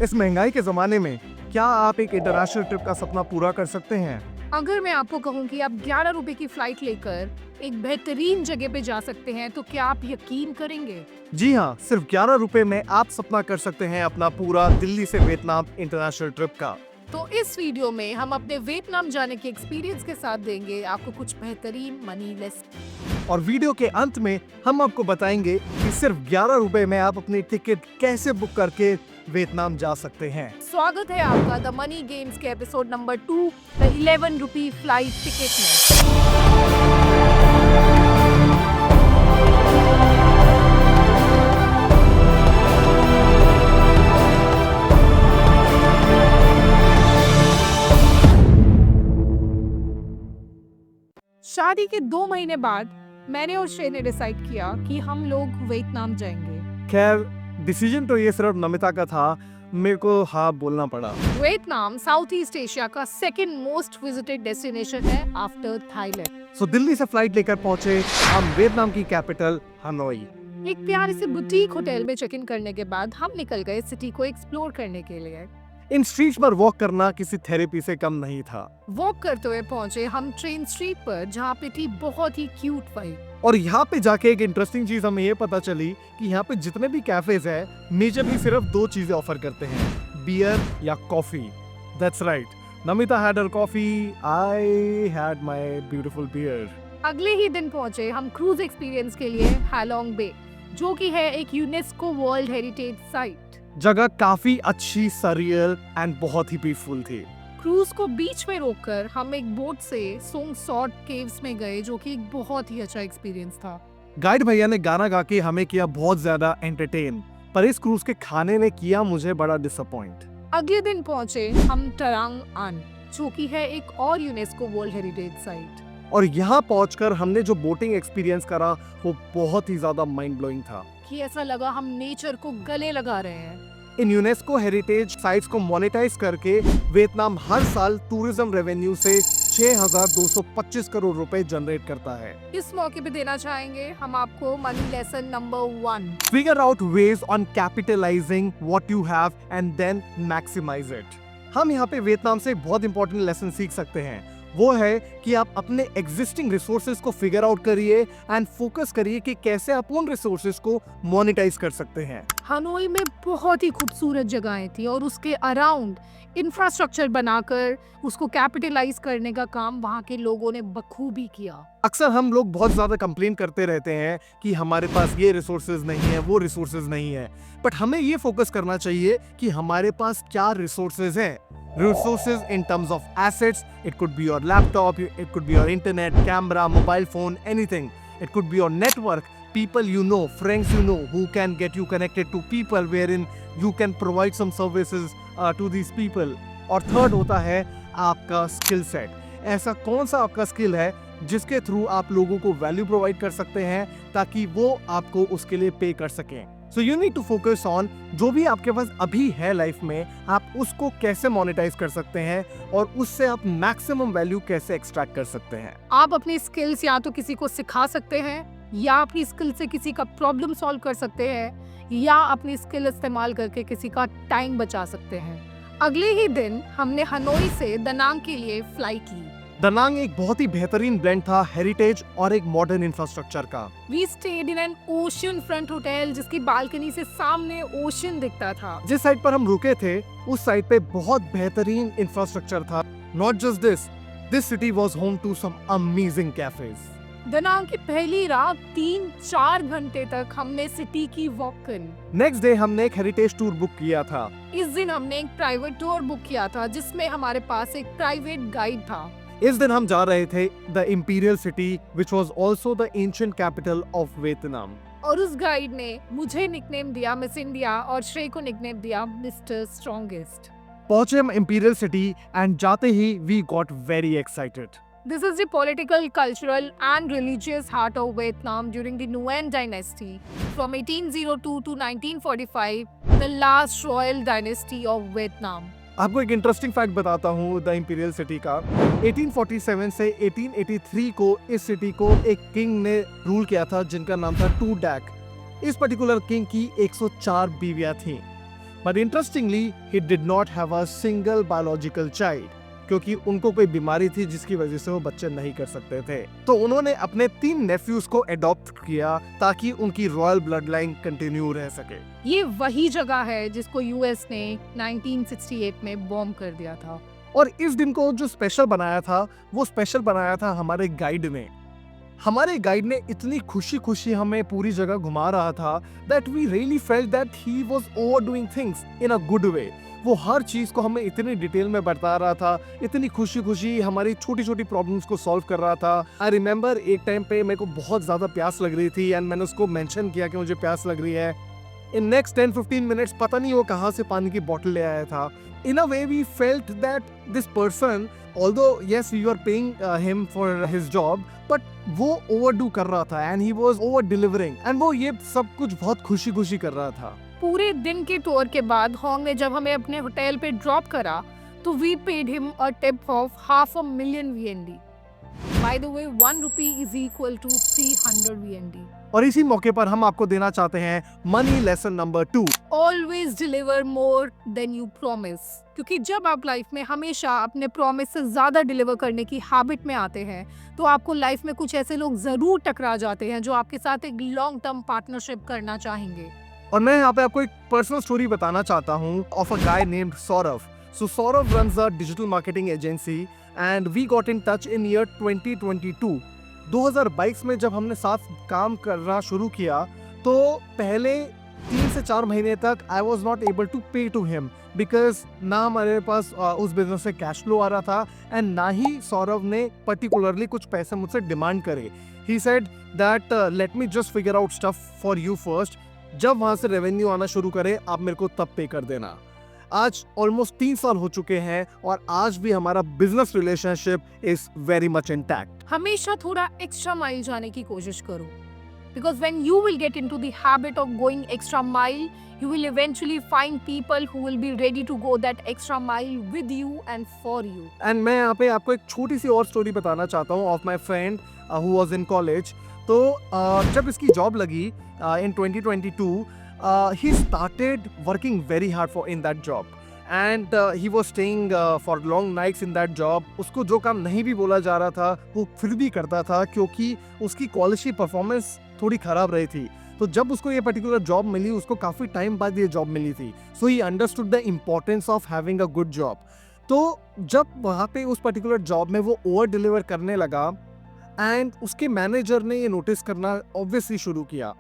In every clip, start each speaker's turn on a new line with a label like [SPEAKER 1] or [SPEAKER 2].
[SPEAKER 1] इस महंगाई के जमाने में क्या आप एक इंटरनेशनल ट्रिप का सपना पूरा कर सकते हैं?
[SPEAKER 2] अगर मैं आपको कहूँ कि आप 11 रुपए की फ्लाइट लेकर एक बेहतरीन जगह पे जा सकते हैं तो क्या आप यकीन करेंगे?
[SPEAKER 1] जी हाँ, सिर्फ 11 रुपए में आप सपना कर सकते हैं अपना पूरा दिल्ली से वियतनाम इंटरनेशनल ट्रिप का।
[SPEAKER 2] तो इस वीडियो में हम अपने वियतनाम जाने के एक्सपीरियंस के साथ देंगे आपको कुछ बेहतरीन मनी लेसन।
[SPEAKER 1] और वीडियो के अंत में हम आपको बताएंगे कि सिर्फ 11 रुपए में आप अपनी टिकट कैसे बुक करके वियतनाम जा सकते हैं।
[SPEAKER 2] स्वागत है आपका द मनी गेम्स के episode number 2 the 11 rupee flight ticket में। शादी के 2 महीने बाद मैंने और श्रेय ने डिसाइड किया कि हम लोग वियतनाम जाएंगे।
[SPEAKER 1] खैर, डिसीजन तो ये सिर्फ नमिता का था, मेरे को हाँ बोलना पड़ा।
[SPEAKER 2] वियतनाम साउथ ईस्ट एशिया का सेकंड मोस्ट विजिटेड डेस्टिनेशन है आफ्टर थाईलैंड।
[SPEAKER 1] सो दिल्ली से फ्लाइट लेकर पहुंचे हम वियतनाम की कैपिटल हनोई।
[SPEAKER 2] एक प्यारे से बुटीक होटल में चेक इन करने के बाद हम निकल गए सिटी को एक्सप्लोर करने के लिए।
[SPEAKER 1] इन स्ट्रीट्स पर वॉक करना किसी थेरेपी से कम नहीं था।
[SPEAKER 2] वॉक करते हुए पहुंचे हम ट्रेन स्ट्रीट पर जहाँ पे थी बहुत ही क्यूट वाइब।
[SPEAKER 1] और यहाँ पे जाके एक इंटरेस्टिंग चीज हमें ये पता चली कि यहाँ पे जितने भी कैफेज है मेजरली सिर्फ 2 चीजें ऑफर करते हैं, बियर या coffee. That's right, Namita had her coffee, I had my beautiful beer.
[SPEAKER 2] अगले ही दिन पहुंचे हम क्रूज एक्सपीरियंस के लिए हैलोंग बे, जो कि है एक यूनेस्को वर्ल्ड हेरिटेज साइट।
[SPEAKER 1] जगह काफी अच्छी, सरियल एंड बहुत ही पीसफुल थी।
[SPEAKER 2] क्रूज को बीच में रोककर हम एक बोट से सोंग सॉर्ट केव्स में गए, जो कि एक बहुत ही अच्छा एक्सपीरियंस था।
[SPEAKER 1] गाइड भैया ने गाना गा के हमें किया बहुत ज्यादा एंटरटेन, पर इस क्रूज के खाने ने किया मुझे बड़ा डिसअपॉइंट।
[SPEAKER 2] अगले दिन पहुंचे हम टरांग आन, जो कि है एक और यूनेस्को वर्ल्ड हेरिटेज साइट।
[SPEAKER 1] और यहाँ पहुंचकर हमने जो बोटिंग एक्सपीरियंस करा वो बहुत ही ज्यादा माइंड ब्लोइंग था
[SPEAKER 2] कि ऐसा लगा हम नेचर को गले लगा रहे हैं।
[SPEAKER 1] इन यूनेस्को हेरिटेज साइट्स को मोनेटाइज करके वियतनाम हर साल टूरिज्म रेवेन्यू से 6,225 करोड़ रुपए जनरेट करता है।
[SPEAKER 2] इस मौके पे देना चाहेंगे हम आपको money lesson number 1।
[SPEAKER 1] Figure out ways on capitalising what you have and then maximise it. हम यहाँ पे वियतनाम से एक बहुत इंपॉर्टेंट लेसन सीख सकते हैं, वो है कि आप अपने एग्जिस्टिंग रिसोर्सेज को फिगर आउट करिए एंड फोकस करिए कि कैसे आप उन रिसोर्सेज को मोनेटाइज कर सकते हैं।
[SPEAKER 2] हनोई में बहुत ही खूबसूरत जगहें थी और उसके अराउंड इंफ्रास्ट्रक्चर बनाकर उसको कैपिटलाइज करने का काम वहाँ के लोगों ने बखूबी किया।
[SPEAKER 1] अक्सर हम लोग बहुत ज्यादा कंप्लेन करते रहते हैं कि हमारे पास ये रिसोर्सेज नहीं है, वो रिसोर्सेज नहीं है, बट हमें ये फोकस करना चाहिए कि हमारे पास क्या रिसोर्सेज हैं। Resources in terms of assets, it could be your laptop, it could be your internet, camera, mobile phone, anything. It could be your network, people you know, friends you know, who can get you connected to people wherein you can provide some services to these people. और third होता है आपका skill set. ऐसा कौन सा आपका skill है जिसके थ्रू आप लोगों को वैल्यू प्रोवाइड कर सकते हैं ताकि वो आपको उसके लिए पे कर सकें। So you need to focus on जो भी आपके पास अभी है लाइफ में, आप उसको कैसे मोनेटाइज कर सकते हैं और उससे आप मैक्सिमम वैल्यू कैसे एक्सट्रैक्ट कर सकते हैं।
[SPEAKER 2] आप अपनी स्किल्स या तो किसी को सिखा सकते हैं, या अपनी स्किल से किसी का प्रॉब्लम सॉल्व कर सकते हैं, या अपनी स्किल इस्तेमाल करके किसी का टाइम बचा सकते हैं। अगले ही दिन हमने हनोई से दनांग के लिए फ्लाइट ली।
[SPEAKER 1] दनांग एक बहुत ही बेहतरीन ब्लेंड था हेरिटेज और एक मॉडर्न इंफ्रास्ट्रक्चर का।
[SPEAKER 2] We stayed in an ocean front hotel जिसकी बालकनी से सामने ओशन दिखता था।
[SPEAKER 1] जिस साइड पर हम रुके थे उस साइड पे बहुत बेहतरीन इंफ्रास्ट्रक्चर था। Not just this city was home to some amazing cafes.
[SPEAKER 2] Da Nang की पहली रात 3-4 घंटे तक हमने सिटी की वॉक करी।
[SPEAKER 1] नेक्स्ट डे हमने एक हेरिटेज टूर बुक किया था।
[SPEAKER 2] इस दिन हमने एक प्राइवेट टूर बुक किया था जिसमें हमारे पास एक प्राइवेट गाइड था।
[SPEAKER 1] इस दिन हम जा रहे थे the imperial city which was also the ancient capital of Vietnam.
[SPEAKER 2] और उस गाइड ने मुझे निकनेम दिया मिस इंडिया और श्रेय को निकनेम दिया मिस्टर स्ट्रॉन्गेस्ट।
[SPEAKER 1] पहुंचे हम इंपीरियल सिटी एंड जाते ही we got very excited.
[SPEAKER 2] This is the political, cultural and religious heart of Vietnam during the Nguyen dynasty from 1802 to 1945, the last royal dynasty of Vietnam.
[SPEAKER 1] आपको एक interesting fact बताता हूँ the imperial city का। 1847 से 1883 को इस city को एक किंग ने रूल किया था जिनका नाम था टू डैक। इस पर्टिकुलर किंग की 104 बीवियां थीं। But interestingly he did not have a single biological child, क्योंकि उनको कोई बीमारी थी जिसकी वजह से वो बच्चे नहीं कर सकते थे। तो उन्होंने अपने 3 नेफ्यूज को अडॉप्ट किया ताकि उनकी रॉयल ब्लड लाइन कंटिन्यू रह सके।
[SPEAKER 2] ये वही जगह है जिसको यूएस ने 1968 में बॉम्ब कर दिया था।
[SPEAKER 1] और इस दिन को जो स्पेशल बनाया था, वो स्पेशल बनाया था हमारे गाइड ने। हमारे गाइड ने इतनी खुशी खुशी हमें पूरी जगह घुमा रहा था that we really felt that he was overdoing things in a good way. वो हर चीज को हमें इतनी डिटेल में बता रहा था, इतनी खुशी खुशी हमारी छोटी छोटी प्रॉब्लम्स को सॉल्व कर रहा था। आई रिमेम्बर एक टाइम पे मेरे को बहुत ज्यादा प्यास लग रही थी एंड मैंने उसको मेंशन किया कि मुझे प्यास लग रही है। इन नेक्स्ट 10-15 मिनट्स पता नहीं वो कहाँ से पानी की बोतल ले आया था। In a way we felt that this person, although yes we were paying him for his job, but वो overdo कर रहा था and he was over delivering and वो ये सब कुछ बहुत खुशी खुशी कर रहा था।
[SPEAKER 2] पूरे दिन के टूर के बाद होंग ने जब हमें अपने होटल पे ड्रॉप करा तो we paid him a tip of $500,000 VND. By the way, 1 rupee is equal to 300 VND.
[SPEAKER 1] और इसी मौके पर हम आपको देना चाहते हैं money lesson number 2।
[SPEAKER 2] Always deliver more than you promise. क्योंकि जब आप लाइफ में हमेशा अपने प्रॉमिस से ज्यादा डिलीवर करने की हैबिट में आते हैं तो आपको लाइफ में कुछ ऐसे लोग जरूर टकरा जाते हैं जो आपके साथ एक लॉन्ग टर्म पार्टनरशिप करना चाहेंगे।
[SPEAKER 1] और मैं यहाँ पे आपको एक पर्सनल स्टोरी बताना चाहता हूँ of a guy named Saurabh. So Saurav runs a digital marketing agency and we got in touch in year 2022. 2022 में जब हमने साथ काम करना शुरू किया तो पहले 3 से 4 महीने तक I was not able to pay to him because ना हमारे पास उस बिजनेस से कैश फ्लो आ रहा था एंड ना ही सौरभ ने पर्टिकुलरली कुछ पैसे मुझसे डिमांड करे। He said that let me just figure out stuff for you first. जब वहाँ से रेवेन्यू आना शुरू करे आप मेरे को तब पे कर देना। आज ऑलमोस्ट 3 साल हो चुके हैं और आज भी हमारा business relationship is very much intact.
[SPEAKER 2] हमेशा थोड़ा एक्स्ट्रा माइल जाने की कोशिश करो because when you will get into the habit of going extra mile you will eventually find people who will be ready to go that extra mile with you and for you.
[SPEAKER 1] And मैं यहाँ पे आपको एक छोटी सी और story बताना चाहता हूँ of my friend who was in college. तो जब इसकी जॉब लगी इन 2022 he started working very hard for in that job and he was staying for long nights in that job. उसको जो काम नहीं भी बोला जा रहा था वो फिर भी करता था क्योंकि उसकी कॉलेज की परफॉर्मेंस थोड़ी खराब रही थी। तो जब उसको ये पर्टिकुलर जॉब मिली उसको काफ़ी टाइम बाद ये जॉब मिली थी। So he understood the importance of having a good job. तो जब वहाँ पे उस पर्टिकुलर जॉब में वो ओवर डिलीवर करने लगा एंड उसके मैनेजर ने ये नोटिस करना ऑब्वियसली शुरू किया।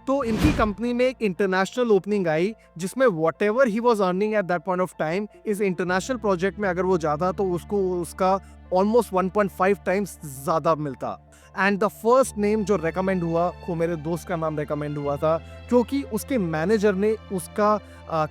[SPEAKER 1] तो इनकी कंपनी में एक इंटरनेशनल ओपनिंग आई जिसमें what ever he was earning at that point of time इस इंटरनेशनल प्रोजेक्ट में अगर वो जाता तो उसको उसका ऑलमोस्ट 1.5 टाइम्स ज़्यादा मिलता। एंड द फर्स्ट नेम जो रेकमेंड हुआ वो मेरे दोस्त का नाम रेकमेंड हुआ था क्योंकि उसके मैनेजर ने उसका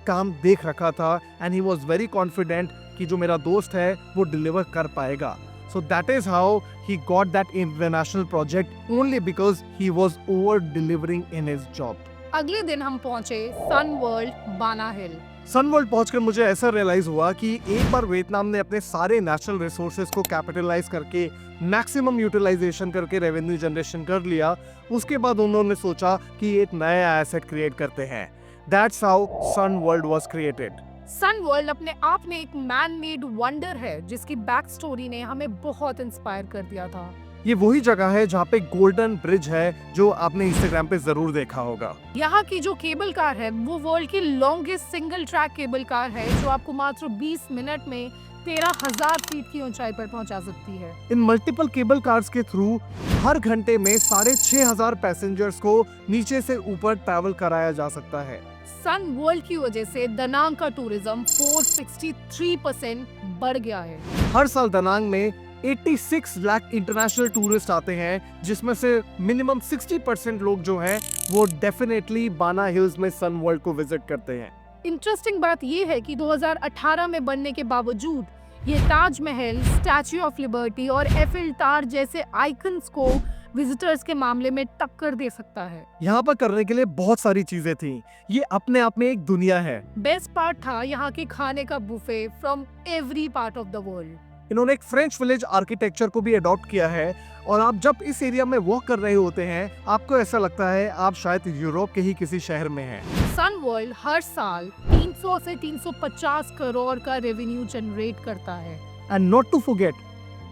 [SPEAKER 1] काम देख रखा था and he was very confident कि जो मेरा दोस्त है वो डिलीवर कर पाएगा। So that is how he got that international project only because he was over delivering in his job.
[SPEAKER 2] अगले दिन हम पहुंचे सन वर्ल्ड बाना हिल।
[SPEAKER 1] सन वर्ल्ड पहुंचकर मुझे ऐसा रियलाइज हुआ कि एक बार वियतनाम ने अपने सारे नेचुरल रिसोर्सेज को कैपिटलाइज करके मैक्सिमम यूटिलाइजेशन करके रेवेन्यू जनरेशन कर लिया, उसके बाद उन्होंने सोचा कि एक नया एसेट क्रिएट करते हैं। That's how Sun World was created.
[SPEAKER 2] Sun World अपने आप में एक मैन मेड वंडर है जिसकी बैक स्टोरी ने हमें बहुत इंस्पायर कर दिया था।
[SPEAKER 1] ये वही जगह है जहाँ पे गोल्डन ब्रिज है जो आपने इंस्टाग्राम पे जरूर देखा होगा।
[SPEAKER 2] यहाँ की जो केबल कार है वो वर्ल्ड की longest single track cable car है जो आपको मात्र 20 मिनट में 13,000 फीट की ऊंचाई पर पहुंचा सकती है।
[SPEAKER 1] इन मल्टीपल केबल कार्स के थ्रू हर घंटे में 6,500 पैसेंजर्स को नीचे से ऊपर ट्रैवल कराया जा सकता है।
[SPEAKER 2] सन वर्ल्ड की वजह से दनांग का टूरिज्म 463% बढ़ गया है।
[SPEAKER 1] हर साल दनांग में 86 लाख इंटरनेशनल टूरिस्ट आते हैं जिसमें से मिनिमम 60% लोग जो हैं वो डेफिनेटली बाना हिल्स में सन वर्ल्ड को विजिट करते हैं।
[SPEAKER 2] इंटरेस्टिंग बात ये है कि 2018 में बनने के बावजूद ये ताजमहल, स्टैच्यू ऑफ लिबर्टी और एफिल टावर जैसे आइकन्स को विजिटर्स के मामले में टक्कर दे सकता है।
[SPEAKER 1] यहाँ पर करने के लिए बहुत सारी चीजें थी, ये अपने आप में एक दुनिया है।
[SPEAKER 2] बेस्ट पार्ट था यहाँ के खाने का buffet from every part of the world.
[SPEAKER 1] इन्होंने एक फ्रेंच विलेज आर्किटेक्चर को भी अडॉप्ट किया है और आप जब इस एरिया में वॉक कर रहे होते हैं आपको ऐसा लगता है आप शायद यूरोप के ही किसी शहर में हैं।
[SPEAKER 2] सन वर्ल्ड हर साल 300 से 350 करोड़ का रेवेन्यू जनरेट करता है।
[SPEAKER 1] एंड नॉट टू फॉरगेट,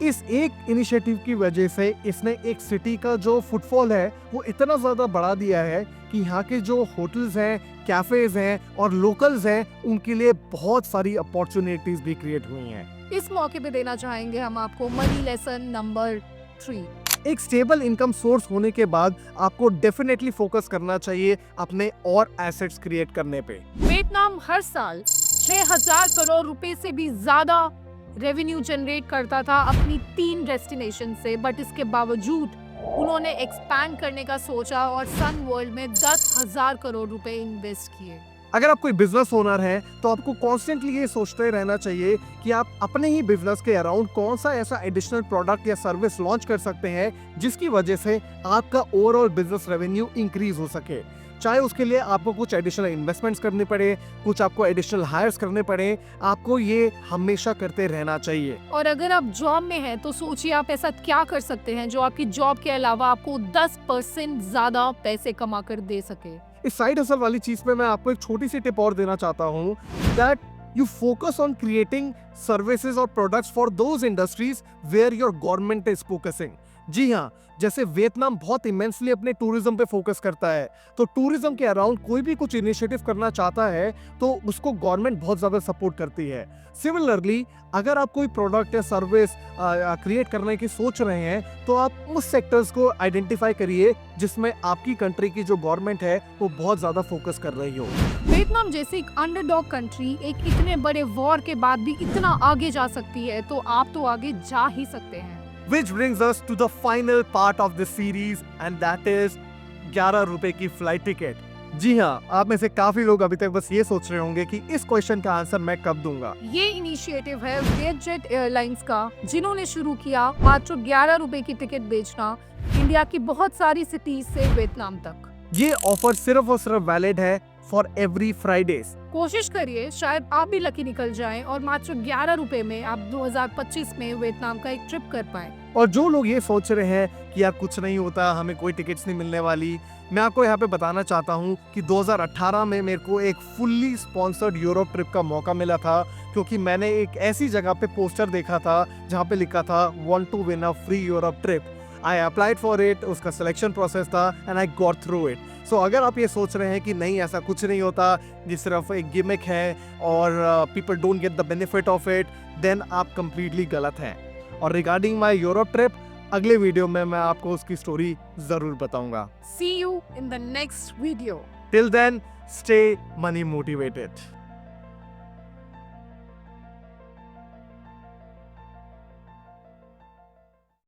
[SPEAKER 1] इस एक इनिशिएटिव की वजह से इसने एक सिटी का जो फुटफॉल है वो इतना ज़्यादा बढ़ा दिया है कि यहाँ के जो होटल्स हैं, कैफेज हैं और लोकल्स हैं उनके लिए बहुत सारी अपॉर्चुनिटीज भी क्रिएट हुई हैं।
[SPEAKER 2] इस मौके पे देना चाहेंगे हम आपको मनी लेसन नंबर 3।
[SPEAKER 1] एक स्टेबल इनकम सोर्स होने के बाद आपको डेफिनेटली फोकस करना चाहिए अपने और एसेट्स क्रिएट करने पे।
[SPEAKER 2] वियतनाम हर साल 6000 करोड़ रुपए से भी ज्यादा रेवेन्यू जनरेट करता था अपनी 3 डेस्टिनेशन से, बट इसके बावजूद उन्होंने एक्सपैंड करने का सोचा और सन वर्ल्ड में 10,000 करोड़ रुपए इन्वेस्ट किए।
[SPEAKER 1] अगर आप कोई बिजनेस ओनर हैं तो आपको कॉन्स्टेंटली ये सोचते रहना चाहिए कि आप अपने ही बिजनेस के अराउंड कौन सा ऐसा एडिशनल प्रोडक्ट या सर्विस लॉन्च कर सकते हैं जिसकी वजह से आपका ओवरऑल बिजनेस रेवेन्यू इंक्रीज हो सके। चाहे उसके लिए आपको कुछ एडिशनल इन्वेस्टमेंट्स करने पड़े, कुछ आपको एडिशनल हायर्स करने पड़े, आपको ये हमेशा करते रहना चाहिए।
[SPEAKER 2] और अगर आप जॉब में हैं तो सोचिए आप ऐसा क्या कर सकते हैं जो आपकी जॉब के अलावा आपको 10% ज्यादा पैसे कमा कर दे सके।
[SPEAKER 1] इस साइड हसल वाली चीज में मैं आपको एक छोटी सी टिप और देना चाहता हूँ that you focus on creating services और products for those industries where your government is focusing. जी हाँ, जैसे वियतनाम बहुत इमेंसली अपने टूरिज्म पे फोकस करता है, तो टूरिज्म के अराउंड कोई भी कुछ इनिशिएटिव करना चाहता है तो उसको गवर्नमेंट बहुत ज़्यादा सपोर्ट करती है। सिमिलरली अगर आप कोई प्रोडक्ट या सर्विस क्रिएट करने की सोच रहे हैं तो आप उस सेक्टर्स को आइडेंटिफाई करिए जिसमें आपकी कंट्री की जो गवर्नमेंट है वो बहुत ज़्यादा फोकस कर रही हो।
[SPEAKER 2] वियतनाम जैसी एक अंडरडॉग कंट्री एक इतने बड़े वॉर के बाद भी इतना आगे जा सकती है, तो आप तो आगे जा ही सकते हैं।
[SPEAKER 1] Which brings us to the final part of this series and that is 11 रुपए की फ्लाइट टिकट। जी हाँ, आप में से काफी लोग अभी तक बस ये सोच रहे होंगे कि इस क्वेश्चन का आंसर मैं कब दूंगा।
[SPEAKER 2] ये इनिशिएटिव है वियतजेट एयरलाइंस का, जिन्होंने शुरू किया मात्र 11 रुपए की टिकट बेचना इंडिया की बहुत सारी सिटीज से वियतनाम तक।
[SPEAKER 1] ये ऑफर सिर्फ और सिर्फ वैलिड है फॉर एवरी फ्राइडेज।
[SPEAKER 2] कोशिश करिए शायद आप भी लकी निकल जाएं और मात्र 11 रुपए में आप 2025 में वियतनाम का एक ट्रिप कर पाएं।
[SPEAKER 1] और जो लोग ये सोच रहे हैं कि यार कुछ नहीं होता, हमें कोई टिकट्स नहीं मिलने वाली, मैं आपको यहाँ पे बताना चाहता हूँ कि 2018 में मेरे को एक फुल्ली स्पॉन्सर्ड यूरोप ट्रिप का मौका मिला था, क्योंकि मैंने एक ऐसी जगह पे पोस्टर देखा था जहाँ पे लिखा था want to win a free Europe trip. I applied for it, उसका सिलेक्शन प्रोसेस था and I got through it. So अगर आप ये सोच रहे हैं कि नहीं ऐसा कुछ नहीं होता, ये सिर्फ एक गिमिक है और people don't get the benefit of it, then आप कंप्लीटली गलत हैं। और रिगार्डिंग माय यूरोप ट्रिप, अगले वीडियो में मैं आपको उसकी स्टोरी जरूर बताऊंगा।
[SPEAKER 2] See you in the next video.
[SPEAKER 1] Till then, stay money motivated.